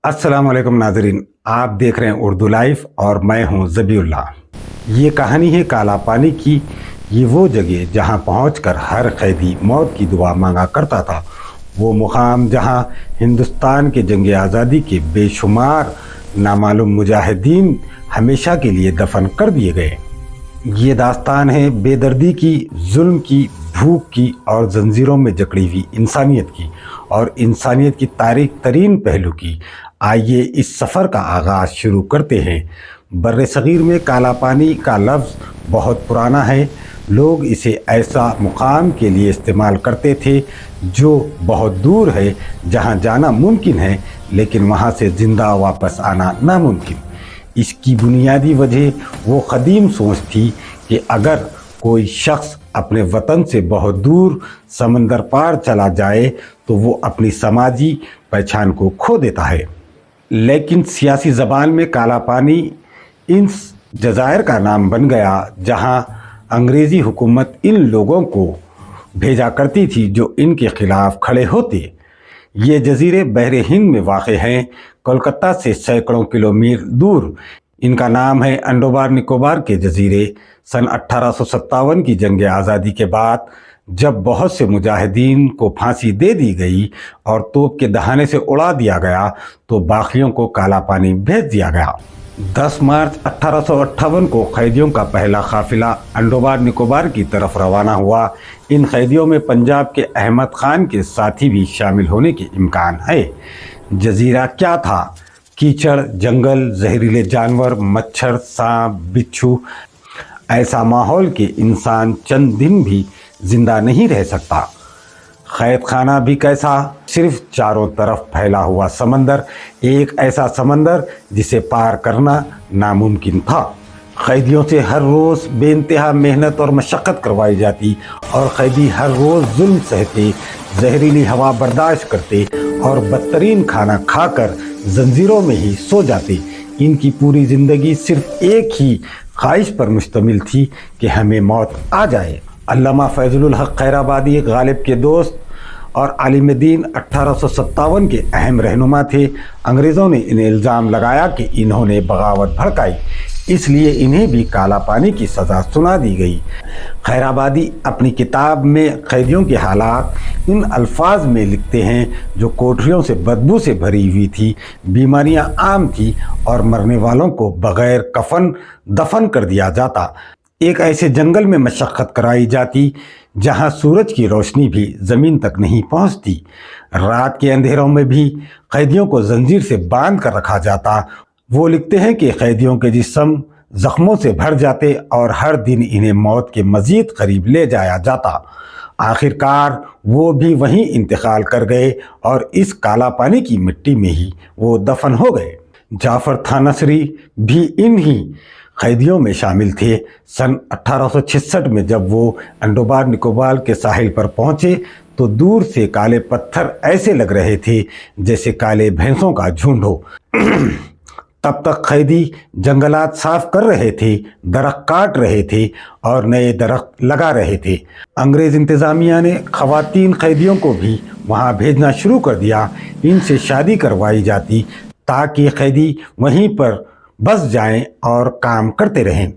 अस्सलाम वालेकुम नाजरीन, आप देख रहे हैं उर्दू लाइफ और मैं हूं ज़बीउल्लाह। ये कहानी है काला पानी की। ये वो जगह जहां पहुंचकर हर कैदी मौत की दुआ मांगा करता था। वो मुकाम जहां हिंदुस्तान के जंग आज़ादी के बेशुमार नामालूम मुजाहिदीन हमेशा के लिए दफन कर दिए गए। ये दास्तान है बेदर्दी की, जुल्म की, भूख की और जंजीरों में जकड़ी हुई इंसानियत की और इंसानियत की तारीख तरीन पहलू की। आइए इस सफ़र का आगाज़ शुरू करते हैं। बर्रे सग़ीर में काला पानी का लफ्ज़ बहुत पुराना है। लोग इसे ऐसा मुकाम के लिए इस्तेमाल करते थे जो बहुत दूर है, जहां जाना मुमकिन है लेकिन वहां से ज़िंदा वापस आना नामुमकिन। इसकी बुनियादी वजह वो क़दीम सोच थी कि अगर कोई शख्स अपने वतन से बहुत दूर समंदर पार चला जाए तो वो अपनी समाजी पहचान को खो देता है। लेकिन सियासी ज़बान में काला पानी इन जज़ायर का नाम बन गया जहां अंग्रेज़ी हुकूमत इन लोगों को भेजा करती थी जो इनके ख़िलाफ़ खड़े होते। ये जज़ीरे बहरे हिंद में वाक़े हैं, कोलकाता से सैकड़ों किलोमीटर दूर। इनका नाम है अंडोबार निकोबार के जज़ीरे। सन 1857 की जंग आज़ादी के बाद जब बहुत से मुजाहिदीन को फांसी दे दी गई और तोप के दहाने से उड़ा दिया गया तो बाकियों को काला पानी भेज दिया गया। 10 मार्च 1858 को कैदियों का पहला काफिला अंडोबार निकोबार की तरफ रवाना हुआ। इन कैदियों में पंजाब के अहमद खान के साथी भी शामिल होने के इम्कान है। जजीरा क्या था? कीचड़, जंगल, जहरीले जानवर, मच्छर, सांप, बिच्छू, ऐसा माहौल के इंसान चंद दिन भी जिंदा नहीं रह सकता। कैद खाना भी कैसा? सिर्फ चारों तरफ फैला हुआ समंदर, एक ऐसा समंदर जिसे पार करना नामुमकिन था। कैदियों से हर रोज़ बेइंतहा मेहनत और मशक्क़त करवाई जाती और कैदी हर रोज़ जुल्म सहते, जहरीली हवा बर्दाश्त करते और बदतरीन खाना खाकर जंजीरों में ही सो जाते। इनकी पूरी ज़िंदगी सिर्फ एक ही ख्वाहिश पर मुश्तमिल थी कि हमें मौत आ जाए। अल्लामा फैज़ुल हक खैराबादी गालिब के दोस्त और आलिम दीन 1857 के अहम रहनुमा थे। अंग्रेज़ों ने इन्हें इल्ज़ाम लगाया कि इन्होंने बगावत भड़काई, इसलिए इन्हें भी काला पानी की सज़ा सुना दी गई। खैराबादी अपनी किताब में कैदियों के हालात इन अल्फाज में लिखते हैं जो कोठरियों से बदबू से भरी हुई थी, बीमारियां आम थी और मरने वालों को बग़ैर कफन दफन कर दिया जाता। एक ऐसे जंगल में मशक्क़त कराई जाती जहां सूरज की रोशनी भी ज़मीन तक नहीं पहुंचती। रात के अंधेरों में भी कैदियों को जंजीर से बांध कर रखा जाता। वो लिखते हैं कि कैदियों के जिस्म ज़ख्मों से भर जाते और हर दिन इन्हें मौत के मज़ीद करीब ले जाया जाता। आखिरकार वो भी वहीं इंतकाल कर गए और इस काला पानी की मिट्टी में ही वो दफन हो गए। जाफ़र थानसरी भी इन्हीं कैदियों में शामिल थे। सन 1866 में जब वो अंडोबार निकोबार के साहिल पर पहुँचे तो दूर से काले पत्थर ऐसे लग रहे थे जैसे काले भैंसों का झुंड हो। तब तक कैदी जंगलात साफ कर रहे थे, दरख्त काट रहे थे और नए दरख्त लगा रहे थे। अंग्रेज़ इंतज़ामिया ने ख़वातीन कैदियों को भी वहाँ भेजना शुरू कर दिया। इनसे शादी करवाई जाती ताकि कैदी वहीं पर बस जाएं और काम करते रहें।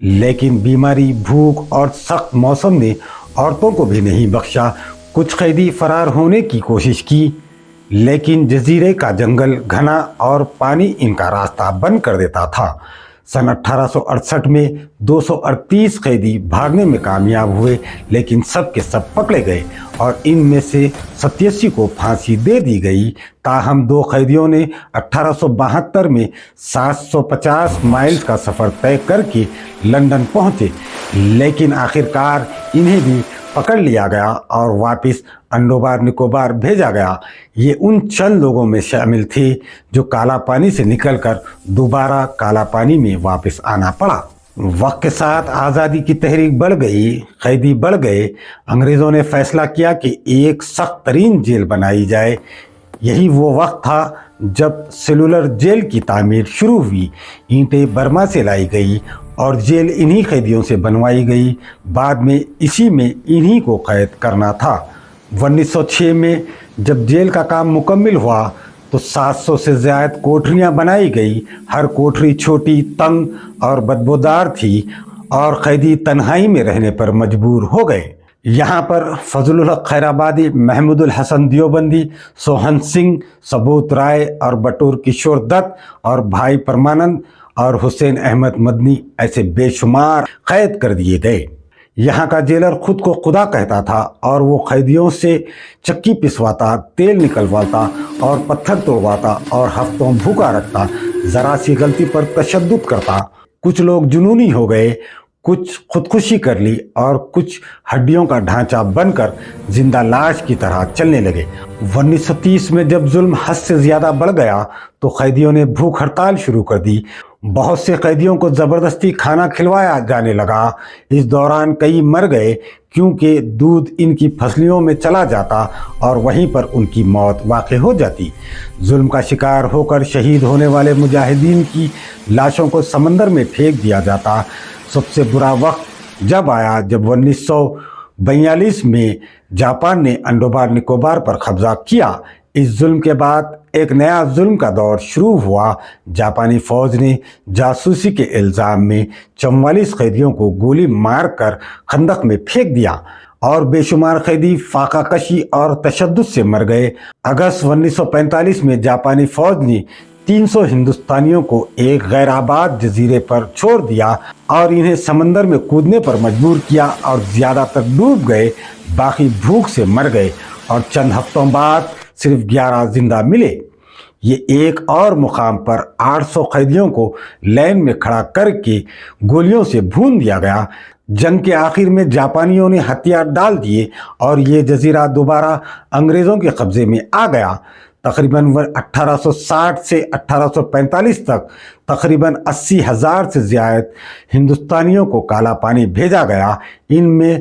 लेकिन बीमारी, भूख और सख्त मौसम ने औरतों को भी नहीं बख्शा। कुछ कैदी फरार होने की कोशिश की लेकिन जजीरे का जंगल घना और पानी इनका रास्ता बंद कर देता था। सन 1868 में 238 कैदी भागने में कामयाब हुए लेकिन सब के सब पकड़े गए और इनमें से 87 को फांसी दे दी गई। ताहम दो कैदियों ने 1872 में 750 माइल्स का सफ़र तय करके लंदन पहुँचे, लेकिन आखिरकार इन्हें भी पकड़ लिया गया और वापस अंडोबार निकोबार भेजा गया। ये उन चंद लोगों में शामिल थे जो काला पानी से निकलकर दोबारा काला पानी में वापस आना पड़ा। वक्त के साथ आज़ादी की तहरीक बढ़ गई, कैदी बढ़ गए। अंग्रेज़ों ने फैसला किया कि एक सख्त तरीन जेल बनाई जाए। यही वो वक्त था जब सेलुलर जेल की तामीर शुरू हुई। ईंटें बर्मा से लाई गई और जेल इन्हीं कैदियों से बनवाई गई। बाद में इसी में इन्हीं को कैद करना था। 1906 में जब जेल का काम मुकम्मल हुआ तो 700 से ज़्यादा कोठरियां बनाई गई। हर कोठरी छोटी, तंग और बदबूदार थी और कैदी तन्हाई में रहने पर मजबूर हो गए। यहाँ पर फजलुल हक खैराबादी, महमूदुल हसन देवबंदी, सोहन सिंह, सबूत राय और बटूर किशोर दत्त और भाई परमानंद और हुसैन अहमद मदनी ऐसे बेशुमार कैद कर दिए गए। यहाँ का जेलर खुद को खुदा कहता था और वो कैदियों से चक्की पिसवाता, तेल निकलवाता और पत्थर तोड़वाता और हफ्तों भूखा रखता। ज़रा सी गलती पर तशद्दुद करता। कुछ लोग जुनूनी हो गए, कुछ खुदकुशी कर ली और कुछ हड्डियों का ढांचा बनकर जिंदा लाश की तरह चलने लगे। 1930 में जब जुल्म हद से ज़्यादा बढ़ गया तो कैदियों ने भूख हड़ताल शुरू कर दी। बहुत से कैदियों को ज़बरदस्ती खाना खिलवाया जाने लगा। इस दौरान कई मर गए क्योंकि दूध इनकी फसलियों में चला जाता और वहीं पर उनकी मौत वाक़ हो जाती। जुल्म का शिकार होकर शहीद होने वाले मुजाहिदीन की लाशों को समंदर में फेंक दिया जाता। सबसे बुरा वक्त जब आया जब 1942 में जापान ने अंडमान निकोबार पर कब्जा किया। इस जुल्म के बाद एक नया जुल्म का दौर शुरू हुआ। जापानी फौज ने जासूसी के इल्ज़ाम में 44 कैदियों को गोली मारकर खंदक में फेंक दिया और बेशुमार कैदी फाका कशी और तशद्दुद से मर गए। अगस्त 1945 में जापानी फौज ने 300 हिंदुस्तानियों को एक गैर आबाद जजीरे पर छोड़ दिया और इन्हें समंदर में कूदने पर मजबूर किया और ज़्यादातर डूब गए, बाकी भूख से मर गए और चंद हफ्तों बाद सिर्फ 11 जिंदा मिले। ये एक और मुकाम पर 800 कैदियों को लाइन में खड़ा करके गोलियों से भून दिया गया। जंग के आखिर में जापानियों ने हथियार डाल दिए और ये जजीरा दोबारा अंग्रेज़ों के कब्जे में आ गया। तकरीबन 1860 से 1845 तक तकरीबन 80,000 से ज़्यादा हिंदुस्तानियों को काला पानी भेजा गया। इनमें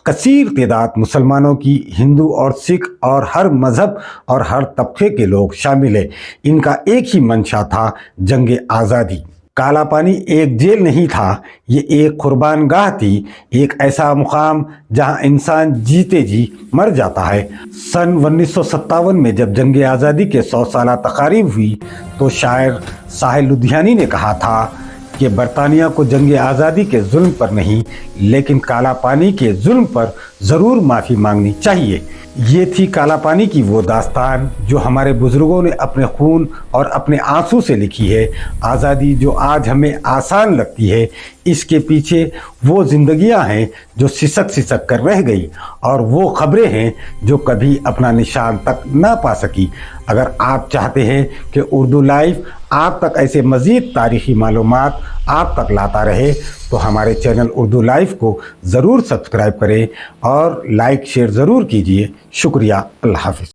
कसीर तादाद मुसलमानों की, हिंदू और सिख और हर मज़हब और हर तबके के लोग शामिल हैं। इनका एक ही मंशा था, जंग आज़ादी। काला पानी एक जेल नहीं था, ये एक कुर्बान गाह थी, एक ऐसा मुकाम जहां इंसान जीते जी मर जाता है। सन 1957 में जब जंग आज़ादी के 100 साल तकारीब हुई तो शायर साहिल लुधियानी ने कहा था कि बरतानिया को जंग आज़ादी के जुल्म पर नहीं लेकिन काला पानी के जुल्म पर ज़रूर माफ़ी मांगनी चाहिए। ये थी काला पानी की वो दास्तान जो हमारे बुज़ुर्गों ने अपने खून और अपने आंसू से लिखी है। आज़ादी जो आज हमें आसान लगती है, इसके पीछे वो ज़िंदगियां हैं जो सिसक सिसक कर रह गई और वो ख़बरें हैं जो कभी अपना निशान तक ना पा सकी। अगर आप चाहते हैं कि उर्दू लाइव आप तक ऐसे मज़ीद तारीख़ी मालूमात आप तक लाता रहे तो हमारे चैनल उर्दू लाइव को ज़रूर सब्सक्राइब करें और लाइक शेयर ज़रूर कीजिए। शुक्रिया। अल्लाह हाफ़िज़।